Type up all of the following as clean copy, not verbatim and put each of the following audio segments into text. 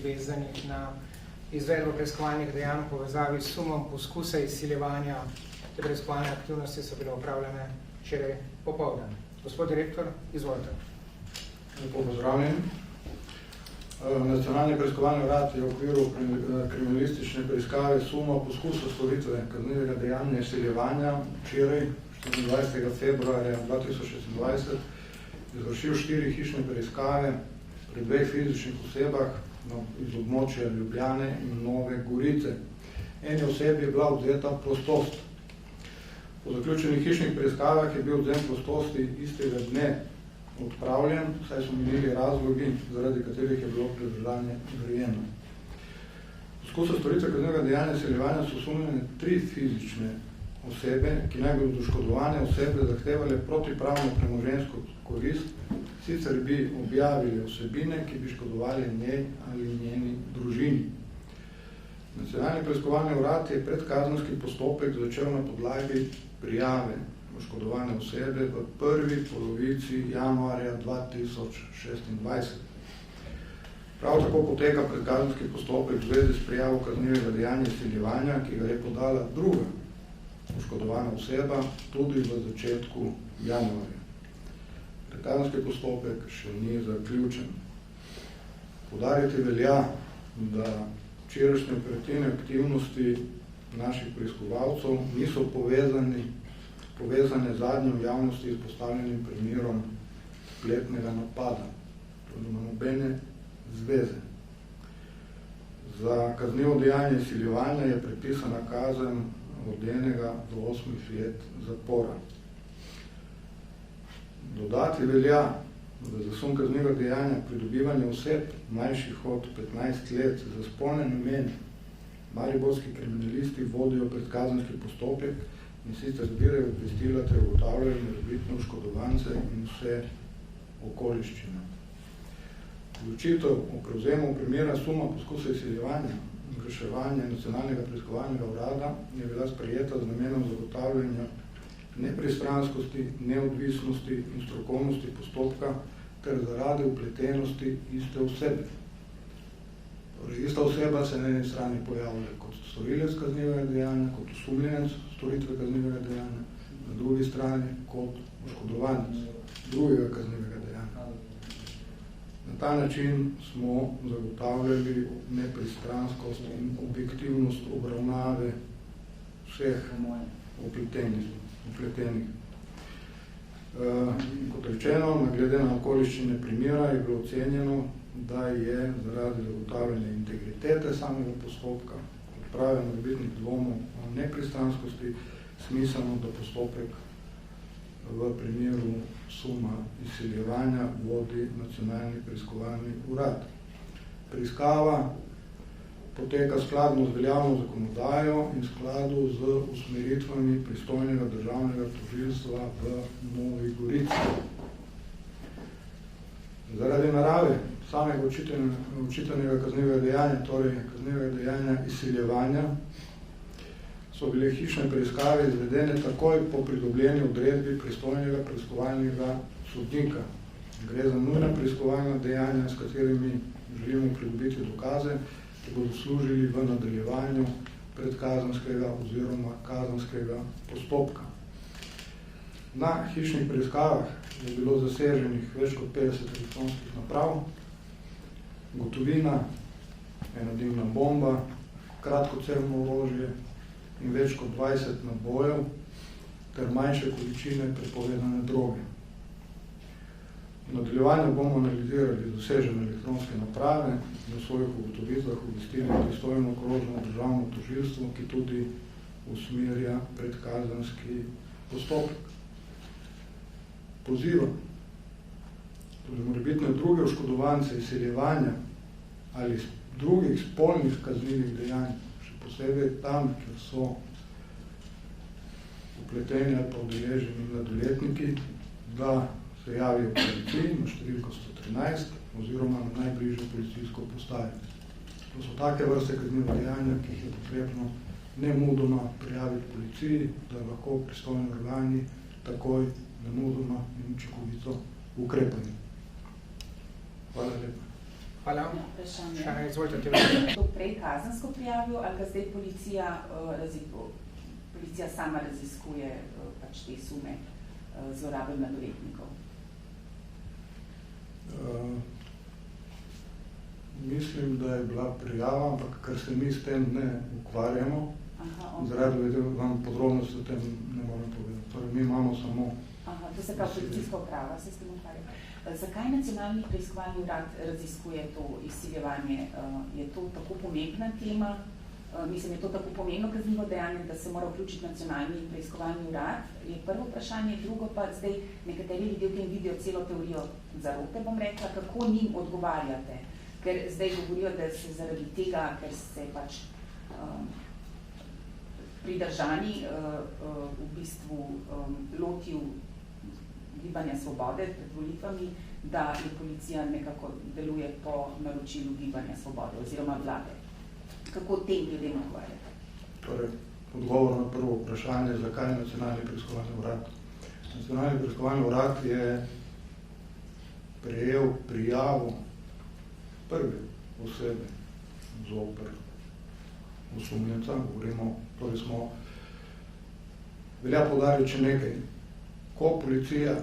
vezanih na izvedbo preiskovalnih dejanj v povezavi s sumom poskusa izsiljevanja. Te preiskovalne aktivnosti so bile opravljene včeraj popoldan. Gospod direktor, izvolite. Lepo pozdravljen. Nacionalni preiskovalni urad je v okviru kriminalistične preiskave suma poskusa storitve kaznivega dejanja izsiljevanja včeraj, 24. februarja 2026, izvršil 4 hišne preiskave pri 2 fizičnih osebah iz območja Ljubljane in Nove Gorice. Eni osebi je bila odzeta prostost. Po zaključenih hišnih preiskavah je bil odvzem prostosti istega dne odpravljen, saj so minili razlogi, zaradi katerih je bilo pridržanje izrejeno. Poskusa storitve kaznivega dejanja izsiljevanja so osumljene 3 fizične osebe, ki naj bi od oškodovane osebe zahtevale protipravno premoženjsko korist, sicer bi objavili vsebine, ki bi škodovali njej ali njeni družini. Nacionalni preiskovalni urad je predkazenski postopek začel na podlagi prijave oškodovane osebe v prvi polovici januarja 2026. Prav tako poteka predkazenski postopek v zvezi s prijavo kaznivega dejanja izsiljevanja, ki ga je podala druga oškodovana oseba tudi v začetku januarja. Predkazenski postopek še ni zaključen. Poudariti velja, da včerajšnje operativne aktivnosti naših preiskovalcev niso povezane z zadnjo v javnosti izpostavljenim primerom spletnega napada. To nima nobene zveze. Za kaznivo dejanje izsiljevanja je predpisana kazen od 1 do 8 let zapora. Dodati velja, da za sum kaznivega dejanja pridobivanja oseb mlajših od 15 let za spolne namene mariborski kriminalisti vodijo predkazenski postopek in sicer zbirajo obvestila ter ugotavljajo morebitne oškodovance in vse okoliščine. Odločitev o prevzemu primera suma poskusa izsiljevanja in reševanja Nacionalnega preiskovalnega urada je bila sprejeta z namenom zagotavljanja nepristranskosti, neodvisnosti in strokovnosti postopka ter zaradi vpletenosti iste osebe. Torej, ista oseba se na eni strani pojavlja kot storilec kaznivega dejanja, kot osumljenec storitve kaznivega dejanja, na drugi strani kot oškodovanec drugega kaznivega dejanja. Na ta način smo zagotavljali nepristranskost in objektivnost obravnave vseh vpletenih. Kot rečeno, glede na okoliščine primera je bilo ocenjeno, da je zaradi zagotavljanja integritete samega postopka, odprave morebitnih dvomov o nepristranskosti, smiselno, da postopek v primeru suma izsiljevanja vodi Nacionalni preiskovalni urad. Preiskava poteka skladno z veljavno zakonodajo in skladu z usmeritvami pristojnega državnega tožilstva v Novi Gorici. Zaradi narave samega očitanega kaznivega dejanja, torej kaznivega dejanja izsiljevanja, so bile hišne preiskave izvedene takoj po pridobljeni odredbi pristojnega preiskovalnega sodnika. Gre za nujna preiskovalna dejanja, s katerimi želimo pridobiti dokaze, ki bodo služili v nadaljevanju predkazenskega oziroma kazenskega postopka. Na hišnih preiskavah je bilo zaseženih več kot 50 elektronskih naprav, gotovina, ena dimna bomba, kratkocevno orožje in več kot 20 nabojev ter manjše količine prepovedane droge. V nadaljevanju bomo analizirali dosežene elektronske naprave in v svojih ugotovitvah obvestili pristojno okrožno državno tožilstvo, ki tudi usmerja predkazenski postopek. Pozivam tudi morebitne druge oškodovance izsiljevanja ali drugih spolnih kaznivih dejanj, še posebej tam, kjer so vpleteni ali pa udeleženi mladoletniki, da se javijo v policiji na številko 113 oziroma na najbližjo policijsko postajo. To so take vrste kaznivih dejanja, ki jih je potrebno nemudoma prijaviti policiji, da lahko pristojni organi takoj nemudoma in učinkovito ukrepajo. Hvala lepa. Hvala. Vprašanje. Šana, izvolite te. To prej kazensko prijavil, ali ga zdaj policija sama raziskuje pač te sume zlorabe mladoletnikov? Mislim, da je bila prijava, ampak ker se mi s tem ne ukvarjamo, zaradi vam podrobnosti o tem ne morem povedati. Torej, mi imamo samo... To se pravi policijska uprava, se s tem ukvarja. Zakaj Nacionalni preiskovalni urad raziskuje to izsiljevanje? Je to tako pomembna tema? Mislim, je to tako pomembno kaznivo dejanje, da se mora vključiti Nacionalni preiskovalni urad? Je prvo vprašanje, drugo pa zdaj nekateri ljudje v tem vidijo celo teorijo zarote, bom rekla, kako njim odgovarjate? Ker zdaj govorijo, da se zaradi tega, ker se pač pridržani v bistvu lotil Gibanja Svobode pred volitvami, da je policija nekako deluje po naročilu Gibanja Svobode oziroma vlade. Kako tem ljudem odgovarjate? Torej, odgovor na prvo vprašanje, zakaj je Nacionalni preiskovalni urad. Nacionalni preiskovalni urad je prejel prijavo prve osebe zoper osumljenca, govorimo, torej smo, velja poudariti še nekaj. Ko policija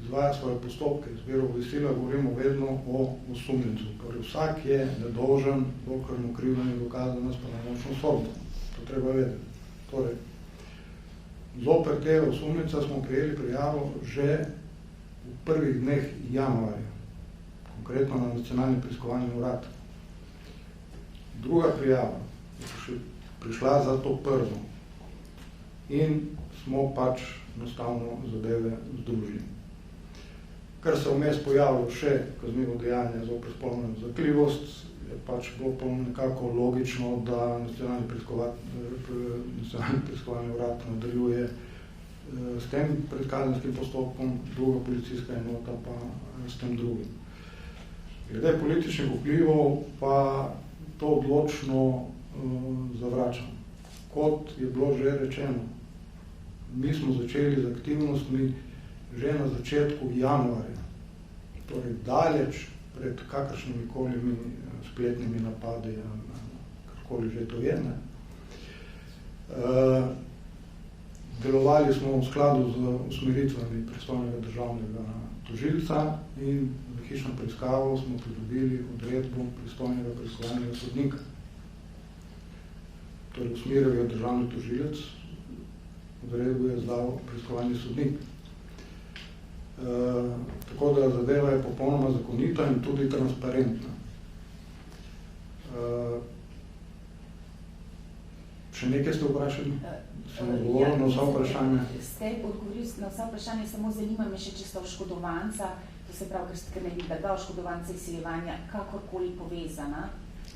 izvaja svoje postopke, zbira obvestila, govorimo vedno o osumljencu. Torej vsak je nedolžen, dokler mu krivda ni dokazana s pravnomočno sodbo. To treba vedeti. Torej, zoper tega osumljenca smo prejeli prijavo že v prvih dneh januarja, konkretno na Nacionalni preiskovalni urad. Druga prijava je prišla za to prvo in smo pač enostavno zadeve združili. Kar se vmes pojavilo še kaznivo dejanje zoper spolno zakljivost, je pač bilo nekako logično, da Nacionalni preiskovalni urad nadaljuje s tem predkazenskim postopkom, druga policijska enota pa s tem drugim. Glede političnih vplivov pa to odločno zavračam. Kot je bilo že rečeno, mi smo začeli z aktivnostmi že na začetku januarja, torej daleč pred kakršnimi kolimi spletnimi napadi, karkoli že to je. Delovali smo v skladu z usmeritvami pristojnega državnega tožilca in v hišno preiskavo smo pridobili odredbo pristojnega preiskovalnega sodnika. Torej usmeril je državni tožilec, odredbo je izdal preiskovalni sodnik. Tako da zadeva je popolnoma zakonita in tudi transparentna. Še nekaj ste vprašali? Sem odgovoril na vsa vprašanja? Ste odgovorili na vsa vprašanja, samo zanima me še, če sta oškodovanca, to se pravi, ker ne bi da dva oškodovanca izsiljevanja kakorkoli povezana,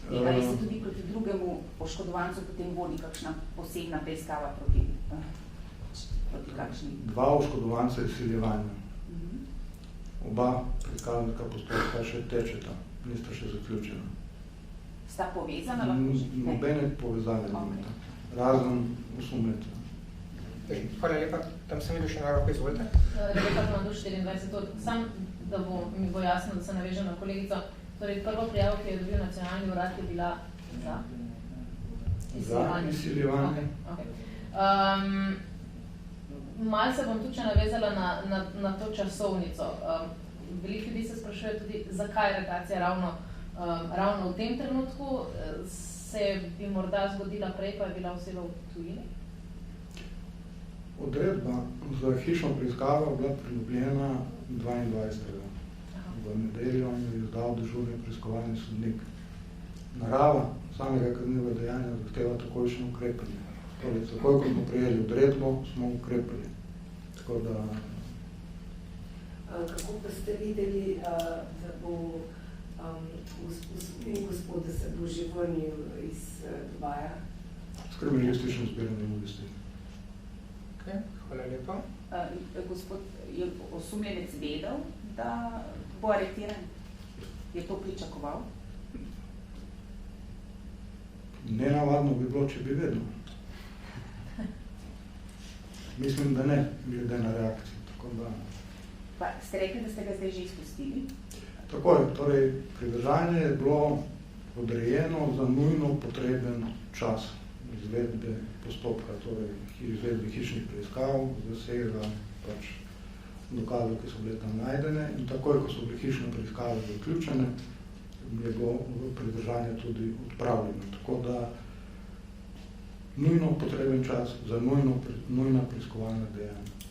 ali se tudi proti drugemu oškodovancu potem vodi kakšna posebna preiskava proti kakšni? Dva oškodovanca izsiljevanja. Oba predkazenska postopka še tečeta, nista še zaključena. Sta povezana? Nobene povezave nimata, razen osumljenca. Hvala lepa, tam sem videl še na roko, izvolite. Rebeka Komandu 24, sam da mi bo jasno, da se navežem na kolegico. Torej, prvo prijavo, ki je dobil Nacionalni urad, je bila za izsiljevanje. Za izsiljevanje. Okay. Malo se bom tudi še navezala na to časovnico. Veliko ljudi se sprašuje tudi, zakaj aretacija ravno v tem trenutku. Se bi morda zgodila prej, pa je bila oseba v tujini? Odredba za hišno preiskavo je bila pridobljena 22. v nedeljo in je izdal dežurni preiskovalni sodnik. Narava samega kaznivega dejanja zahteva takojšnje ukrepanje. Torej, takoj, ko smo prejeli odredbo, smo ukrepali. Tako da... Kako pa ste videli, da bo gospoda se bo že vrnil iz Dubaja? S kriminalističnim zbiranjem obvestil. Okay, hvala lepa. Gospod, je osumljenec vedel, da bo aretiran? Je to pričakoval? Nenavadno bi bilo, če bi vedel. Mislim, da ne, glede na reakcijo. Tako da... Pa ste rekli, da ste ga zdaj že izpustili? Tako je, torej pridržanje je bilo odrejeno za nujno potreben čas izvedbe postopka, torej izvedbe hišnih preiskav, zasega pač dokazov, ki so bile tam najdene, in takoj, ko so bile hišne preiskave zaključene, je bilo pridržanje tudi odpravljeno. Tako da nujno potreben čas za nujna preiskovalna dejanja.